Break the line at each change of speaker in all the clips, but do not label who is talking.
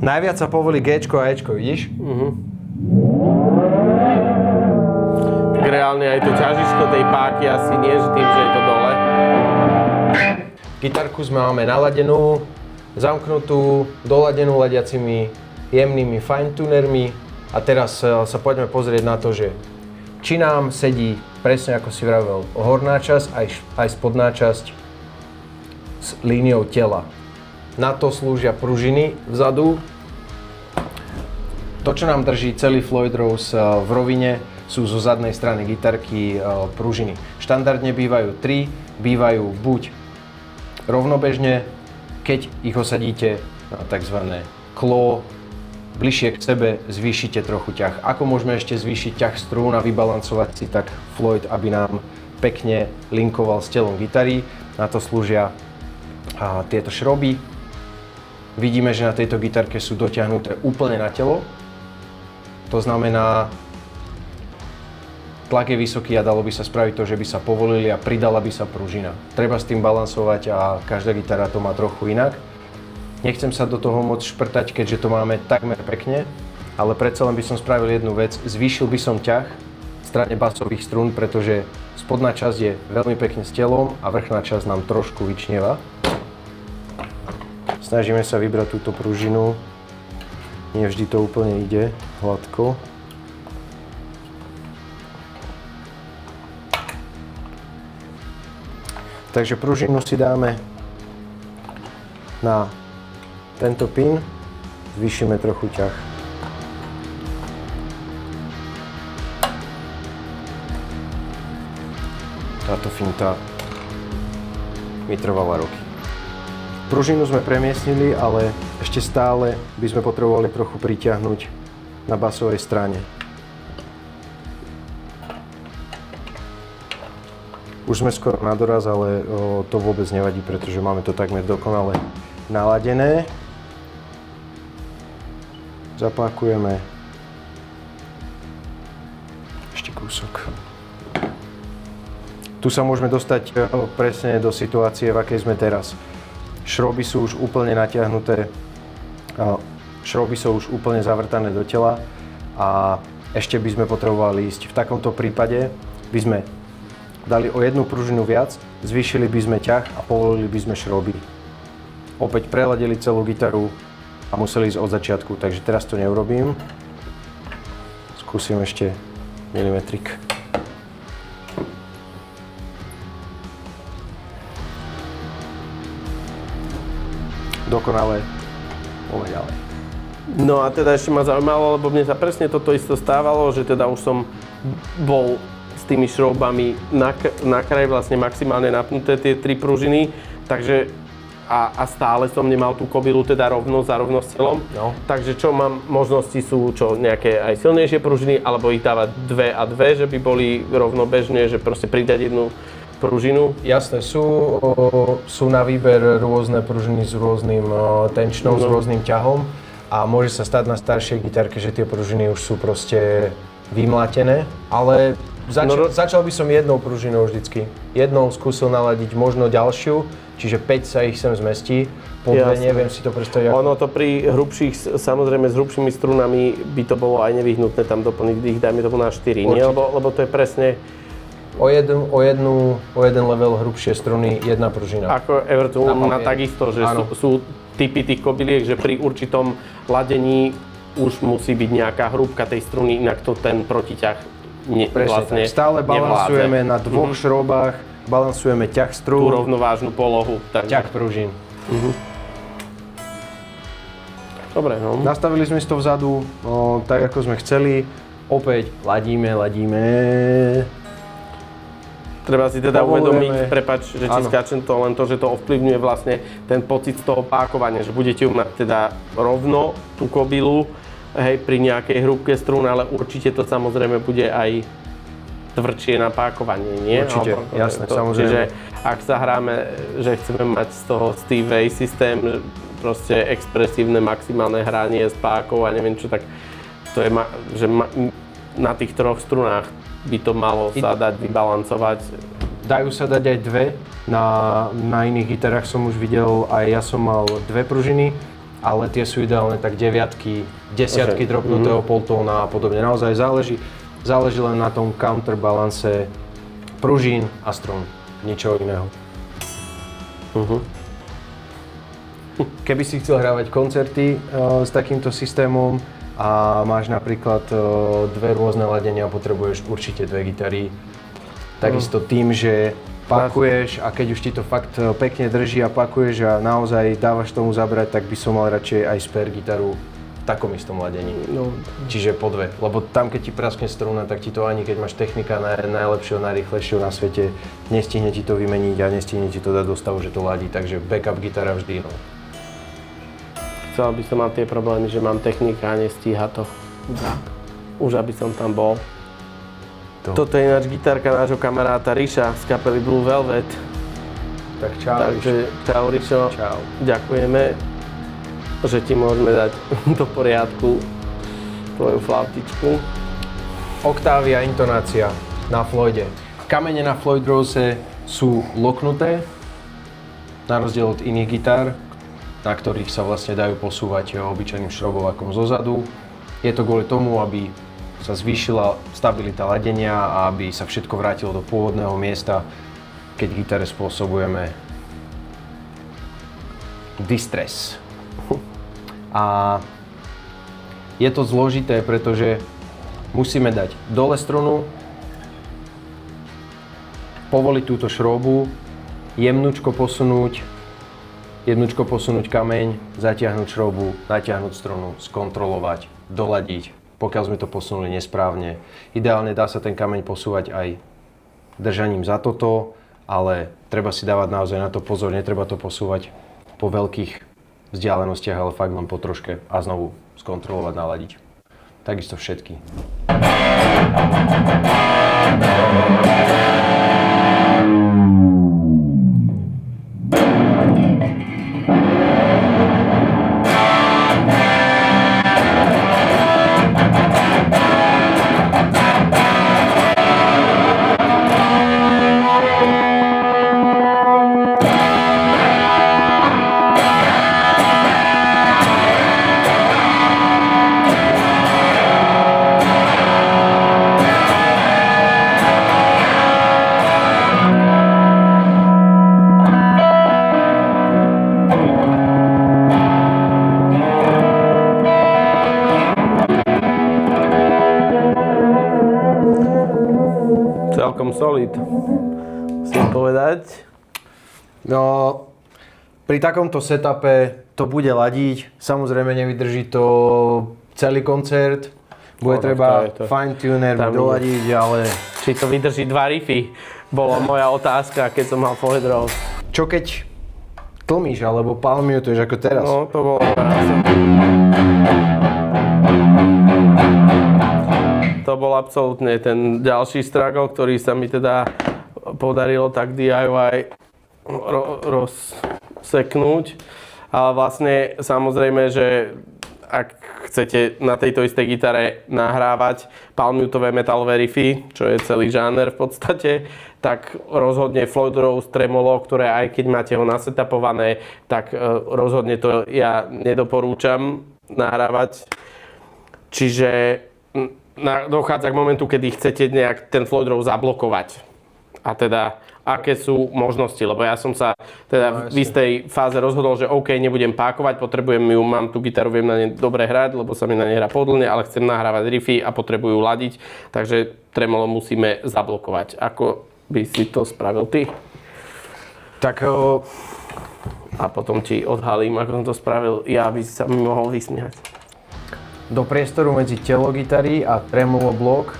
Najviac sa povolí Gčko a Ečko, vidíš?
Tak reálne aj to ťažisko tej páky asi nie, že tým, že je to dole.
Gitarku sme máme naladenú, zamknutú, doladenú ladiacimi jemnými fine-tunermi a teraz sa poďme pozrieť na to, že či nám sedí presne ako si vravel horná časť aj spodná časť s líniou tela. Na to slúžia pružiny vzadu. To, čo nám drží celý Floyd Rose v rovine, sú zo zadnej strany gitarky pružiny. Štandardne bývajú 3, bývajú buď rovnobežne, keď ich osadíte na tzv. Klo, bližšie k sebe zvýšite trochu ťah. Ako môžeme ešte zvýšiť ťah strún a vybalancovať si tak Floyd, aby nám pekne linkoval s telom gitary? Na to slúžia tieto šroby. Vidíme, že na tejto gitarke sú dotiahnuté úplne na telo. To znamená, tlak je vysoký a dalo by sa spraviť to, že by sa povolili a pridala by sa pružina. Treba s tým balansovať a každá gitara to má trochu inak. Nechcem sa do toho moc šprtať, keďže to máme takmer pekne, ale predsa len by som spravil jednu vec. Zvýšil by som ťah v strane basových strún, pretože spodná časť je veľmi pekne s telom a vrchná časť nám trošku vyčnieva. Snažíme sa vybrať túto pružinu. Nie vždy to úplne ide hladko. Takže pružinu si dáme na tento pin, zvýšime trochu ťah. Táto finta mi trvala roky. Pružinu sme premiestnili, ale ešte stále by sme potrebovali trochu pritiahnuť na basovej strane. Už sme skoro na doraz, ale to vôbec nevadí, pretože máme to takmer dokonale naladené. Zapákujeme ešte kúsok. Tu sa môžeme dostať presne do situácie, v akej sme teraz. Šroby sú už úplne natiahnuté, šroby sú už úplne zavrtané do tela a ešte by sme potrebovali ísť. V takomto prípade by sme dali o jednu pružinu viac, zvýšili by sme ťah a povolili by sme šroby. Opäť preladili celú gitaru a museli ísť od začiatku, takže teraz to neurobím. Skúsim ešte milimetrik. Dokonale, poďme ďalej.
No a teda ešte ma zaujímalo, lebo mne sa presne toto isto stávalo, že teda už som bol s tými šroubami na kraj vlastne maximálne napnuté tie 3 pružiny, takže a stále som nemal tú kobylu teda rovno za rovno s telom.
No.
Takže čo mám, možnosti sú čo, nejaké aj silnejšie pružiny, alebo ich dávať 2 a 2, že by boli rovnobežne, že proste pridať jednu pružinu?
Jasné, sú na výber rôzne pružiny s rôznym tenčnom, s rôznym ťahom a môže sa stať na staršej gitarke, že tie pružiny už sú proste vymlatené, ale začal by som jednou pružinou vždycky. Jednou skúsil naladiť možno ďalšiu, čiže 5 sa ich sem zmestí, po 2 neviem si to predstaviť.
Ono to pri hrubších, samozrejme s hrubšími strunami by to bolo aj nevyhnutné tam doplniť ich, dajme tomu na 4, nie? Lebo to je presne
o jeden level hrubšie struny, jedna pružina.
Ako Everton má takisto, že sú typy tých kobyliek, že pri určitom ladení už musí byť nejaká hrúbka tej struny, inak to ten protiťah vlastne
stále balansujeme na 2 šrobách, balansujeme ťah strún,
tú rovnovážnu polohu.
Ťah pružín.
Dobre, no.
Nastavili sme si to vzadu, tak ako sme chceli. Opäť ladíme.
Treba si teda uvedomiť, prepáč, že ti skáčem to, len to, že to ovplyvňuje vlastne ten pocit z toho pákovania, že budete mať teda rovno tú kobylu, hej, pri nejakej hrúbke strún, ale určite to samozrejme bude aj tvrdšie na pákovanie, nie?
Určite, jasné, samozrejme.
Čiže ak sa hráme, že chceme mať z toho Steve Vai systém, proste expresívne maximálne hranie s pákou a neviem čo, tak to je, že na tých 3 strunách by to malo sa dať vybalancovať.
Dajú sa dať aj 2. Na iných gitarách som už videl, aj ja som mal 2 pružiny ale tie sú ideálne tak 9-ky, 10-ky dropnutého poltóna a podobne. Naozaj záleží len na tom counterbalance pružín a strún, ničoho iného. Keby si chcel hrávať koncerty s takýmto systémom a máš napríklad dve rôzne ladenia, potrebuješ určite dve gitary. Takisto tým, že pakuješ a keď už ti to fakt pekne drží a pakuješ a naozaj dávaš tomu zabrať, tak by som mal radšej aj spare gitaru v takom istom ladení. No. Čiže po dve, lebo tam keď ti praskne struna, tak ti to ani keď máš technika najlepšieho, najrýchlejšieho na svete, nestihne ti to vymeniť a nestihne ti to dať do stavu, že to ladí, takže backup gitara vždy. No.
Chcel by som mať tie problémy, že mám technika a nestíha to. Už aby som tam bol. Toto je ináč gitárka nášho kamaráta Ríša z kapely Blue Velvet.
Tak čau.
Takže čau Ríšo.
Čau.
Ďakujeme, že ti môžeme dať do poriadku tvoju flautičku.
Oktávia, intonácia na Floyde. Kamene na Floyd Rose sú loknuté, na rozdiel od iných gitár, na ktorých sa vlastne dajú posúvať obyčajným šrobovákom zozadu. Je to kvôli tomu, aby sa zvýšila stabilita ladenia a aby sa všetko vrátilo do pôvodného miesta, keď gitare spôsobujeme distress. A je to zložité, pretože musíme dať dole strunu, povoliť túto šrobu, jemnúčko posunúť kameň, zatiahnuť šrobu, natiahnuť strunu, skontrolovať, doladiť, pokiaľ sme to posunuli nesprávne. Ideálne dá sa ten kameň posúvať aj držaním za toto, ale treba si dávať naozaj na to pozor, netreba to posúvať po veľkých vzdialenostiach, ale fakt len po troške a znovu skontrolovať, naladiť. Takisto všetky.
Celkom solid, musím povedať.
No, pri takomto setupe to bude ladiť, samozrejme nevydrží to celý koncert, bude treba fine-tuner doladiť, ale...
Či to vydrží 2 riffy, bola moja otázka, keď som mal Floyd Rose.
Čo keď tlmíš, alebo palmutuješ ako teraz?
No, to bolo To bol absolútne ten ďalší struggle, ktorý sa mi teda podarilo tak DIY rozseknúť. Ale vlastne samozrejme, že ak chcete na tejto istej gitare nahrávať palmutové metalové riffy, čo je celý žáner v podstate, tak rozhodne Floyd Rose Tremolo, ktoré aj keď máte ho nasetapované, tak rozhodne to ja nedoporúčam nahrávať. Čiže dochádza k momentu, kedy chcete nejak ten Floyd Rose zablokovať. A teda, aké sú možnosti, lebo ja som sa teda v istej fáze rozhodol, že OK, nebudem pákovať, potrebujem ju, mám tú gitaru, viem na nej dobre hrať, lebo sa mi na nej hrá pohodlne, ale chcem nahrávať riffy a potrebujú ladiť, takže tremolo musíme zablokovať. Ako by si to spravil ty?
Tak...
A potom ti odhalím, ako som to spravil, ja by si sa mi mohol vysmiať.
Do priestoru medzi telo gitary a tremolo blok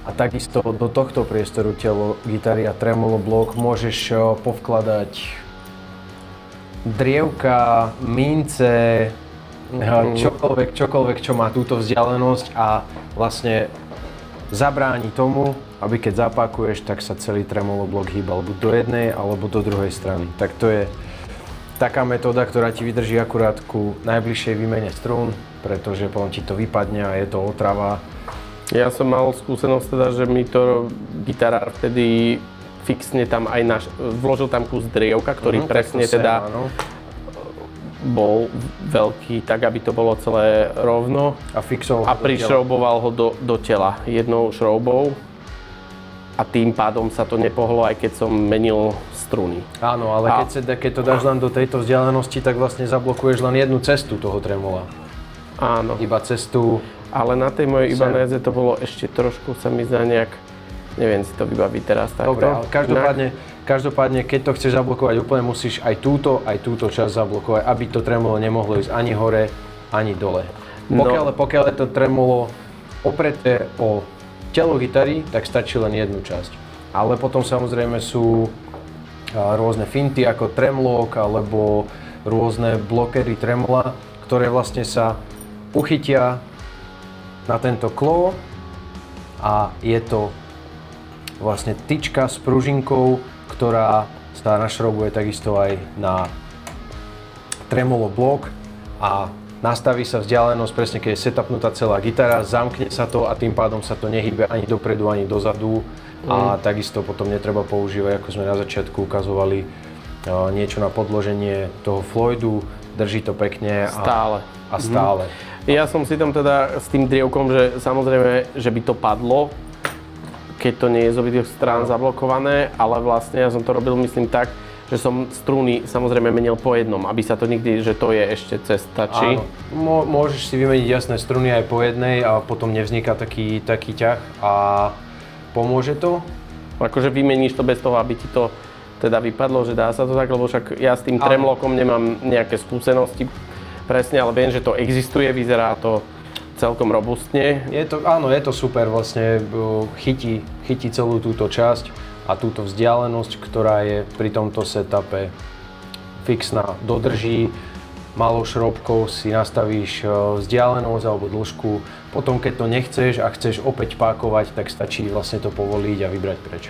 a takisto do tohto priestoru telo gitary a tremolo blok môžeš povkladať drievka, mince, čokoľvek, čo má túto vzdialenosť a vlastne zabráni tomu, aby keď zapakuješ, tak sa celý tremolo blok hýbal buď do jednej alebo do druhej strany. Tak to je taká metóda, ktorá ti vydrží akurát ku najbližšej výmene strún, pretože potom ti to vypadne a je to otrava.
Ja som mal skúsenosť teda, že mi to gitarár vtedy fixne tam aj vložil tam kus drievka, ktorý presne teda bol veľký, tak aby to bolo celé rovno
A fixoval
a prišrouboval ho do tela jednou šroubou a tým pádom sa to nepohlo, aj keď som menil struny.
Áno, ale keď to dáš len do tejto vzdialenosti, tak vlastne zablokuješ len jednu cestu toho tremola.
Áno.
Iba cestu.
Ale na tej mojej Ibaneze to bolo ešte trošku, sa mi zdá nejak, neviem si to vybaviť teraz takto.
Dobre, ale každopádne, keď to chceš zablokovať úplne, musíš aj túto časť zablokovať, aby to tremolo nemohlo ísť ani hore, ani dole. Pokiaľ je to tremolo opreté o telo gitary, tak stačí len jednu časť. Ale potom samozrejme sú rôzne finty ako tremlock alebo rôzne blokery tremola, ktoré vlastne sa uchytia na tento claw a je to vlastne tyčka s pružinkou, ktorá sa našroubuje takisto aj na tremolo blok a nastaví sa vzdialenosť, presne keď je setupnutá celá gitara, zamkne sa to a tým pádom sa to nehybe ani dopredu, ani dozadu a takisto potom netreba používať, ako sme na začiatku ukazovali, niečo na podloženie toho Floydu, drží to pekne a stále.
Ja som si tam teda s tým drievkom, že samozrejme, že by to padlo, keď to nie je z obidvoch strán zablokované, ale vlastne ja som to robil, myslím tak, že som struny samozrejme menil po jednom, aby sa to nikdy, že to je ešte cez tači.
Áno, môžeš si vymeniť jasné struny aj po jednej a potom nevzniká taký ťah a pomôže to?
Akože vymeníš to bez toho, aby ti to teda vypadlo, že dá sa to tak, lebo však ja s tým tremlockom nemám nejaké skúsenosti presne, ale viem, že to existuje, vyzerá to celkom robustne.
Je to super, vlastne chytí celú túto časť a túto vzdialenosť, ktorá je pri tomto setupe fixná, dodrží. Malou šroubkou si nastavíš vzdialenosť alebo dĺžku. Potom, keď to nechceš a chceš opäť pákovať, tak stačí vlastne to povoliť a vybrať preč.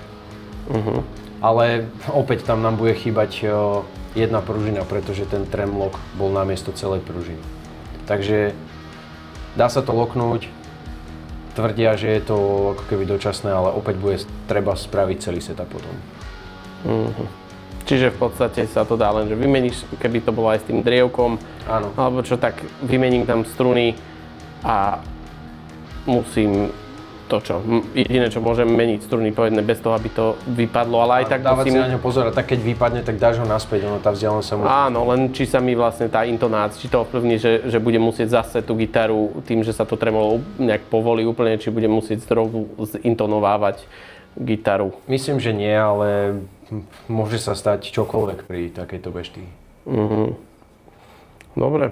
Ale opäť tam nám bude chýbať jedna pružina, pretože ten tremlock bol namiesto celej pružiny. Takže dá sa to loknúť. Tvrdia, že je to ako keby dočasné, ale opäť bude treba spraviť celý setup potom.
Čiže v podstate sa to dá len, že vymeníš, keby to bolo aj s tým drievkom,
áno.
Alebo čo, tak vymením tam struny a musím to čo, jediné čo môžem meniť struny po jednej bez toho, aby to vypadlo, ale aj tak
dávať si na ňo pozor a tak keď vypadne, tak dáš ho naspäť, ono tá vzdialenosť sa môže...
Áno, len či sa mi vlastne tá intonácia, či to ovplyvní, že budem musieť zase tú gitaru tým, že sa to tremolo nejak povolí úplne, či budem musieť znovu zintonovávať gitaru.
Myslím, že nie, ale môže sa stať čokoľvek pri takejto bežtii.
Dobre.